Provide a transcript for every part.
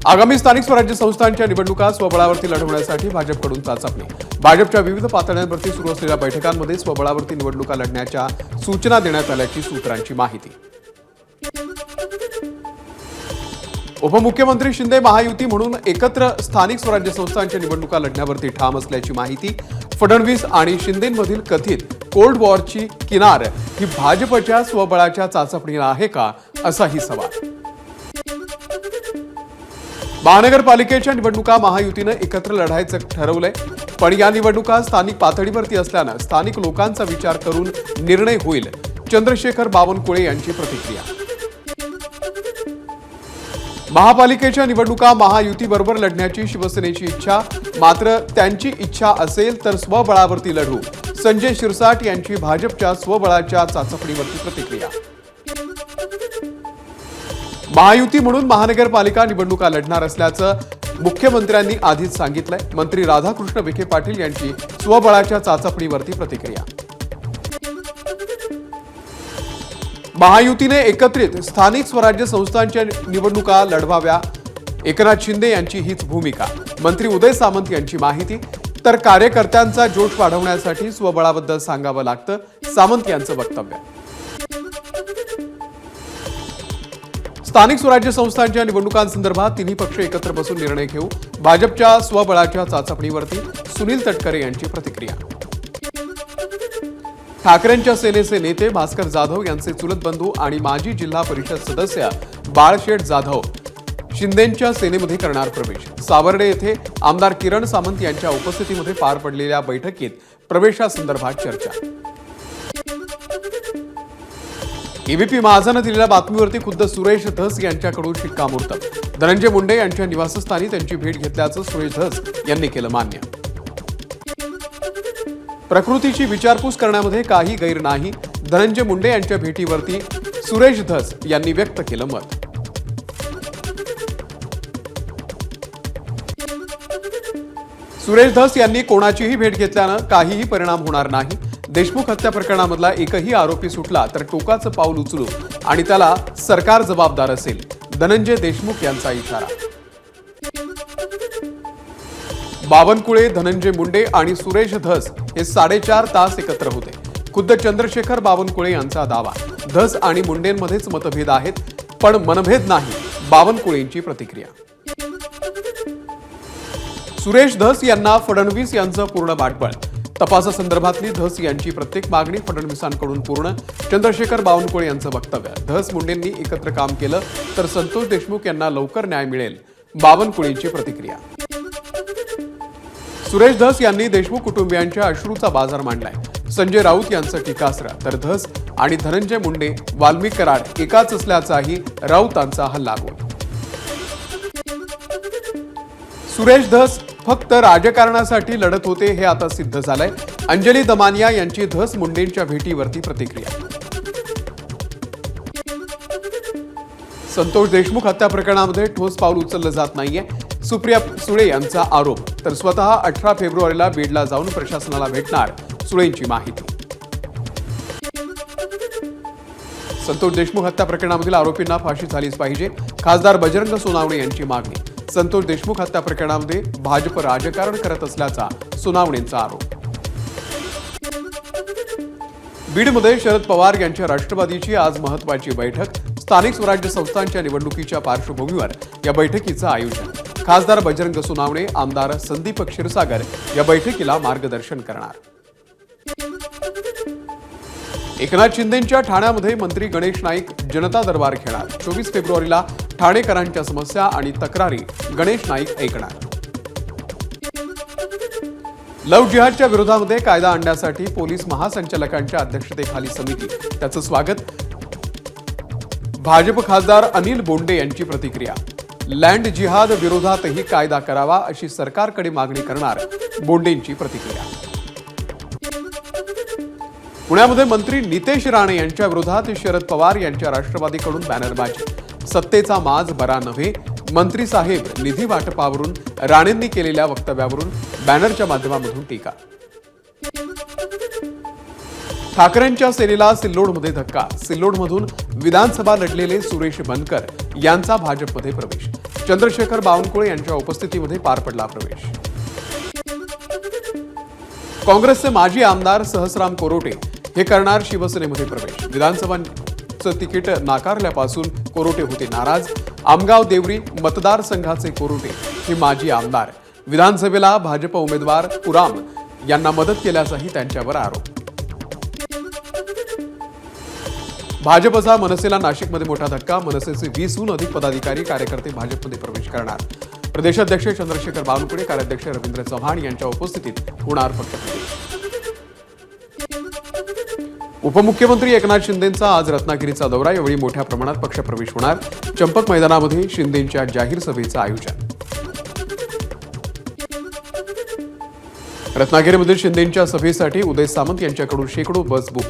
आगामी स्थानिक स्वराज्य संस्थांच्या निवडणुका स्वबळावरती लढवण्यासाठी भाजपकडून चाचपणी। भाजपच्या विविध पातळ्यांवरती सुरू असलेल्या बैठकांमध्ये स्वबळावरती निवडणुका लढण्याच्या सूचना देण्यात आल्याची सूत्रांची माहिती। उपमुख्यमंत्री शिंदे महायुती म्हणून एकत्र स्थानिक स्वराज्य संस्थांच्या निवडणुका लढण्यावरती ठाम असल्याची माहिती। फडणवीस आणि शिंदेंमधील कथित कोल्ड वॉरची किनार ही भाजपच्या स्वबळाच्या चाचपणीला आहे का, असाही सवाल। महानगरपालिकेच्या निवडणुका महायुतीनं एकत्र लढायचं ठरवलंय, पण या निवडणुका स्थानिक पातळीवरती असल्यानं स्थानिक लोकांचा विचार करून निर्णय होईल। चंद्रशेखर बावनकुळे यांची प्रतिक्रिया। महापालिकेच्या निवडणुका महायुतीबरोबर लढण्याची शिवसेनेची इच्छा, मात्र त्यांची इच्छा असेल तर स्वबळावरती लढू। संजय शिरसाट यांची भाजपच्या स्वबळाच्या चाचपणीवरती प्रतिक्रिया। महायुती म्हणून महानगरपालिका निवडणुका लढणार असल्याचं मुख्यमंत्र्यांनी आधीच सांगितलंय। मंत्री राधाकृष्ण विखे पाटील यांची स्वबळाच्या चाचपणीवरती प्रतिक्रिया। महायुतीने एकत्रित स्थानिक स्वराज्य संस्थांच्या निवडणुका लढवाव्या, एकनाथ शिंदे यांची हीच भूमिका। मंत्री उदय सामंत यांची माहिती। तर कार्यकर्त्यांचा जोश वाढवण्यासाठी स्वबळाबद्दल सांगावं लागतं, सामंत यांचं वक्तव्य। स्थानिक स्वराज्य संस्थांच्या निवडणुकांसंदर्भात तिन्ही पक्ष एकत्र बसून निर्णय घेऊ। भाजपच्या स्वबळाच्या चाचपणीवरती सुनील तटकरे यांची प्रतिक्रिया। ठाकरेंच्या सेनेचे नेते भास्कर जाधव यांचे चुलत बंधू आणि माजी जिल्हा परिषद सदस्य बाळशेठ जाधव शिंदेंच्या सेनेमध्ये करणार प्रवेश। सावर्डे येथे आमदार किरण सामंत यांच्या उपस्थितीमध्ये पार पडलेल्या बैठकीत प्रवेशासंदर्भात चर्चा। एबीपी माझानं दिलेल्या बातमीवरती खुद्द सुरेश धस यांच्याकडून शिक्कामोर्तब। धनंजय मुंडे यांच्या निवासस्थानी त्यांची भेट घेतल्याचं सुरेश धस यांनी केलं मान्य। प्रकृतीची विचारपूस करण्यामध्ये काही गैर नाही, धनंजय मुंडे यांच्या भेटीवरती सुरेश धस यांनी व्यक्त केलं मत। सुरेश धस यांनी कोणाचीही भेट घेतल्यानं काहीही परिणाम होणार नाही। देशमुख हत्या प्रकरणामधला एकही आरोपी सुटला तर टोकाचं पाऊल उचलू आणि त्याला सरकार जबाबदार असेल, धनंजय देशमुख यांचा इशारा। बावनकुळे, धनंजय मुंडे आणि सुरेश धस हे 4.5 तास एकत्र होते। खुद्द चंद्रशेखर बावनकुळे यांचा दावा, धस आणि मुंडेंमध्येच मतभेद आहेत पण मनभेद नाही, बावनकुळेंची प्रतिक्रिया। सुरेश धस यांना फडणवीस यांचं पूर्ण पाठबळ। तपासासंदर्भातली धस यांची प्रत्येक मागणी फडणवीसांकडून पूर्ण। चंद्रशेखर बावनकुळे यांचं वक्तव्य, धस मुंडेंनी एकत्र काम केलं तर संतोष देशमुख यांना लवकर न्याय मिळेल, बावनकुळेंची प्रतिक्रिया। सुरेश धस यांनी देशमुख कुटुंबियांच्या अश्रूचा बाजार मांडलाय। संजय राऊत यांचं टीकास्त्र, तर धस आणि धनंजय मुंडे वाल्मिक कराड एकाच असल्याचाही राऊतांचा हल्लाबोल। सुरेश धस फक्त राजकारणासाठी लढत होते हे आता सिद्ध झालंय। अंजली दमानिया यांची धस मुंडेंच्या भेटीवरती प्रतिक्रिया। संतोष देशमुख हत्या प्रकरणामध्ये ठोस पाऊल उचललं जात नाहीये, सुप्रिया सुळे यांचा आरोप। तर स्वतः 18 फेब्रुवारीला बीडला जाऊन प्रशासनाला भेटणार, सुळेंची माहिती। संतोष देशमुख हत्या प्रकरणामधील आरोपींना फाशी झालीच पाहिजे, खासदार बजरंग सोनावणे यांची मागणी। संतोष देशमुख हत्या प्रकरणामध्ये भाजप राजकारण करत असल्याचा सोनावणेंचा आरोप। बीडमध्ये शरद पवार यांच्या राष्ट्रवादीची आज महत्त्वाची बैठक। स्थानिक स्वराज्य संस्थांच्या निवडणुकीच्या पार्श्वभूमीवर या बैठकीचं आयोजन। खासदार बजरंग सोनावणे, आमदार संदीप क्षीरसागर या बैठकीला मार्गदर्शन करणार। एकनाथ शिंदेंच्या ठाण्यामध्ये मंत्री गणेश नाईक जनता दरबार घेणार। 24 फेब्रुवारीला ठाणेकरांच्या समस्या आणि तक्रारी गणेश नाईक ऐकणार। लव्ह जिहादच्या विरोधामध्ये कायदा आणण्यासाठी पोलीस महासंचालकांच्या अध्यक्षतेखाली समिती, त्याचं स्वागत। भाजप खासदार अनिल बोंडे यांची प्रतिक्रिया, लँड जिहाद विरोधातही कायदा करावा अशी सरकारकडे मागणी करणार, बोंडेंची प्रतिक्रिया। पुण्यामध्ये मंत्री नितेश राणे यांच्या विरोधात शरद पवार यांच्या राष्ट्रवादीकडून बॅनरबाजी। सत्तेचा माज बरा नव्हे, मंत्री साहेब निधी वाटपावरून राणेंनी केलेल्या वक्तव्यावरून बॅनरच्या माध्यमातून टीका। ठाकरेंच्या सेनेला सिल्लोडमध्ये धक्का। सिल्लोडमधून विधानसभा लढलेले सुरेश बनकर यांचा भाजपमध्ये प्रवेश। चंद्रशेखर बावनकुळे यांच्या उपस्थितीमध्ये पार पडला प्रवेश. काँग्रेसचे माजी आमदार सहस्राम कोरोटे हे करणार शिवसेनेमध्ये प्रवेश. विधानसभाचं तिकीट नाकारल्यापासून कोरोटे होते नाराज. आमगाव देवरी मतदारसंघाचे कोरोटे हे माजी आमदार. विधानसभेला भाजप उमेदवार पुराम यांना मदत केल्याचाही त्यांच्यावर आरोप. भाजपचा मनसेला नाशिकमध्ये मोठा धक्का. मनसेचे 20हून अधिक पदाधिकारी कार्यकर्ते भाजपमध्ये प्रवेश करणार. प्रदेशाध्यक्ष चंद्रशेखर बावनकुळे, कार्याध्यक्ष रवींद्र चव्हाण यांच्या उपस्थितीत होणार पक्षप्रवेश. उपमुख्यमंत्री एकनाथ शिंदेंचा आज रत्नागिरीचा दौरा. यावेळी मोठ्या प्रमाणात पक्षप्रवेश होणार. चंपक मैदानामध्ये शिंदेंच्या जाहीर सभेचं आयोजन. रत्नागिरीमधील शिंदेंच्या सभेसाठी उदय सामंत यांच्याकडून शेकडो बस बुक.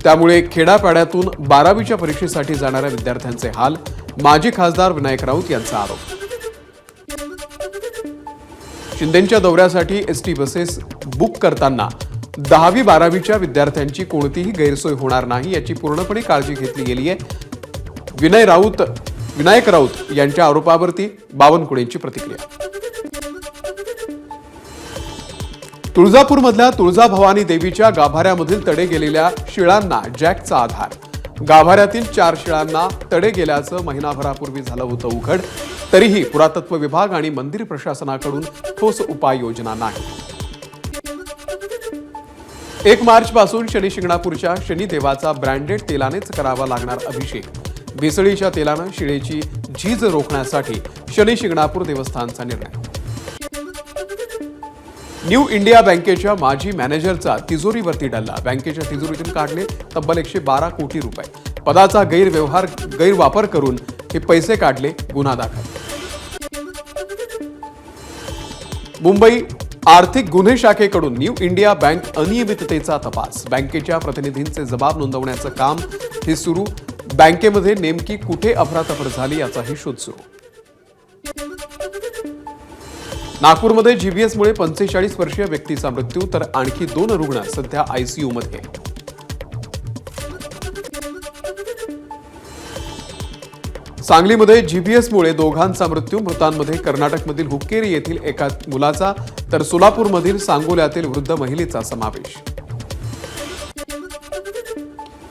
त्यामुळे खेडापाड्यातून 12वीच्या परीक्षेसाठी जाणाऱ्या विद्यार्थ्यांचे हाल. माजी खासदार विनायक राऊत यांचा आरोप. शिंदेंच्या दौऱ्यासाठी एसटी बसेस बुक करताना 10वी 12वीच्या विद्यार्थ्यांची कोणतीही गैरसोय होणार नाही याची पूर्णपणे काळजी घेतली गेली आहे. विनायक राऊत यांच्या आरोपावरती बावनकुळेंची प्रतिक्रिया. तुळजापूरमधल्या तुळजाभवानी देवीच्या गाभाऱ्यामधील तडे गेलेल्या शिळांना जॅकचा आधार. गाभाऱ्यातील 4 शिळांना तडे गेल्याचं महिनाभरापूर्वी झालं होतं उघड. तरीही पुरातत्व विभाग आणि मंदिर प्रशासनाकडून ठोस उपाययोजना नाही. 1 मार्चपासून शनी शिंगणापूरच्या शनिदेवाचा ब्रँडेड तेलानेच करावा लागणार अभिषेक. भेसळीच्या तेलानं शिळेची झीज रोखण्यासाठी शनी शिंगणापूर देवस्थानचा निर्णय. न्यू इंडिया बँकेच्या माजी मॅनेजरचा तिजोरीवरती डल्ला. बँकेच्या तिजोरीतून काढले तब्बल 112 कोटी रुपये. पदाचा गैरवापर करून हे पैसे काढले. गुन्हा दाखल. मुंबई आर्थिक गुन्हे शाखेकडून न्यू इंडिया बँक अनियमिततेचा तपास. बँकेच्या प्रतिनिधींचे जबाब नोंदवण्याचं काम हे सुरू. बँकेमध्ये नेमकी कुठे अफरातफर झाली याचाही शोध सुरू. नागपूरमध्ये जीबीएसमुळे 45 वर्षीय व्यक्तीचा मृत्यू तर आणखी 2 रुग्ण सध्या आयसीयूमध्ये. सांगलीमध्ये जीबीएसमुळे दोघांचा मृत्यू. मृतांमध्ये कर्नाटकमधील हुक्केरी येथील एका मुलाचा तर सोलापूरमधील सांगोल्यातील वृद्ध महिलेचा समावेश.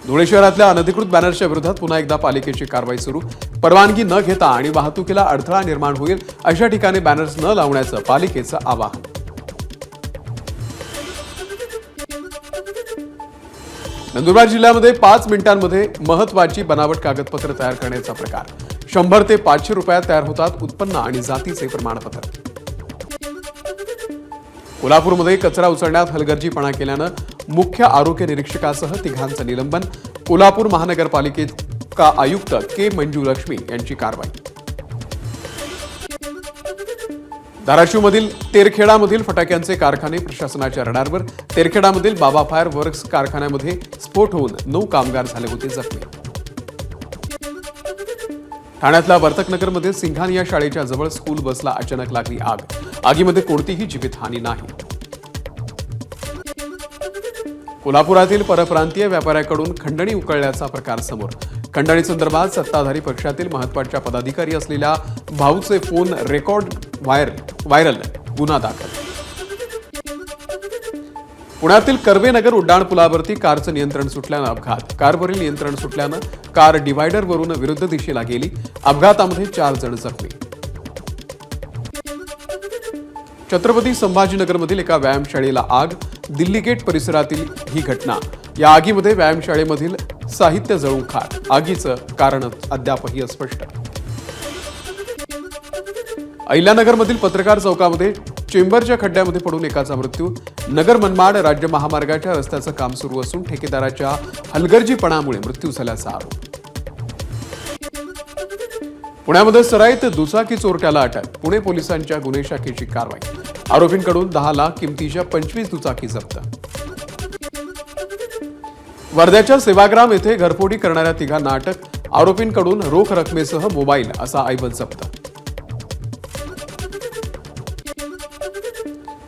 धुळे शहरातल्या अनधिकृत बॅनर्सच्या विरोधात पुन्हा एकदा पालिकेची कारवाई सुरू. परवानगी न घेता आणि वाहतुकीला अडथळा निर्माण होईल अशा ठिकाणी बॅनर्स न लावण्याचं पालिकेचं आवाहन. नंदुरबार जिल्ह्यामध्ये 5 मिनिटांमध्ये महत्वाची बनावट कागदपत्र तयार करण्याचा प्रकार. 100 ते 500 रुपयात तयार होतात उत्पन्न आणि जातीचे प्रमाणपत्र. कोल्हापूरमध्ये कचरा उचलण्यात हलगर्जीपणा केल्यानं मुख्य आरोग्य निरीक्षकासह 3घांचं निलंबन. कोल्हापूर महानगरपालिकेचा आयुक्त के मंजुलक्ष्मी यांची कारवाई. धाराशिवमधील तेरखेडामधील फटाक्यांचे कारखाने प्रशासनाच्या रडारवर. तेरखेडामधील बाबा फायर वर्क्स कारखान्यामध्ये स्फोट होऊन 9 कामगार झाले होते जखमी. ठाण्यातल्या वर्तकनगरमध्ये सिंघान या शाळेच्या जवळ स्कूल बसला अचानक लागली आग. आगीमध्ये कोणतीही जीवितहानी नाही. कोल्हापुरातील परप्रांतीय व्यापाऱ्याकडून खंडणी उकळल्याचा प्रकार समोर. खंडणी संदर्भात सत्ताधारी पक्षातील महत्त्वाच्या पदाधिकारी असलेल्या भाऊचे फोन रेकॉर्ड व्हायरल. गुन्हा दाखल. पुण्यातील कर्वेनगर उड्डाणपुलावरती कारचं नियंत्रण सुटल्यानं अपघात. कारवरील नियंत्रण सुटल्यानं कार डिव्हायडरवरून विरुद्ध दिशेला गेली. अपघातामध्ये 4 जण जखमी. छत्रपती संभाजीनगरमधील एका व्यायामशाळेला आग. दिल्ली गेट परिसरातील ही घटना. या आगीमध्ये व्यायामशाळेमधील साहित्य जळून खाक. आगीचं कारण अद्यापही अस्पष्ट. अहिल्यानगरमधील पत्रकार चौकामध्ये चेंबरच्या खड्ड्यामध्ये पडून एकाचा मृत्यू. नगर मनमाड राज्य महामार्गाच्या रस्त्याचं काम सुरू असून ठेकेदाराच्या हलगर्जीपणामुळे मृत्यू झाल्याचा आरोप. पुण्यामध्ये सराईत दुचाकी चोरट्याला अटक. पुणे पोलिसांच्या गुन्हे शाखेची कारवाई. आरोपींकडून 10 लाख किमतीच्या 25 दुचाकी जप्त. वर्ध्याच्या सेवाग्राम येथे घरफोडी करणाऱ्या 3घांना अटक. आरोपींकडून रोख रकमेसह मोबाईल असा ऐवज जप्त.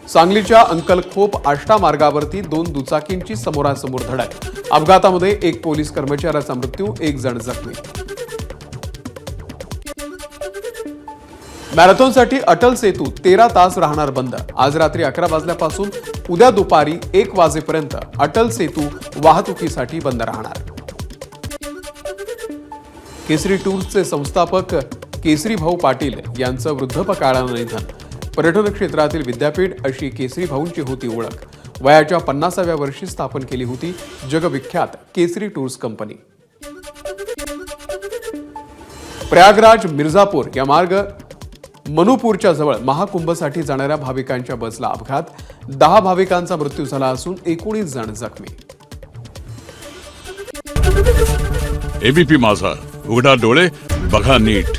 सांगलीच्या अंकलखोप आष्टा मार्गावरती 2 दुचाकींची समोरासमोर धडक. अपघातामध्ये 1 पोलीस कर्मचाऱ्याचा मृत्यू, 1 जण जखमी. मॅरेथॉनसाठी अटल सेतू 13 तास राहणार बंद। आज रात्री 11 वाजल्यापासून उद्या दुपारी 1 वाजेपर्यंत अटल सेतू वाहतुकीसाठी बंद राहणार। केसरी टूर्सचे संस्थापक केसरी भाऊ पाटील यांचं वृद्धापकाळानं निधन। पर्यटन क्षेत्रातील विद्यापीठ अशी केसरी भाऊंची होती ओळख। वयाच्या 50व्या वर्षी स्थापन केली होती जगविख्यात केसरी टूर्स कंपनी। प्रयागराज मिर्जापूर या मार्ग मनुपूरच्या जवळ महाकुंभसाठी जाणाऱ्या भाविकांच्या बसला अपघात। 10 भाविकांचा मृत्यू झाला असून 19 जण जखमी। एबीपी माझा, उघडा डोळे बघा नीट।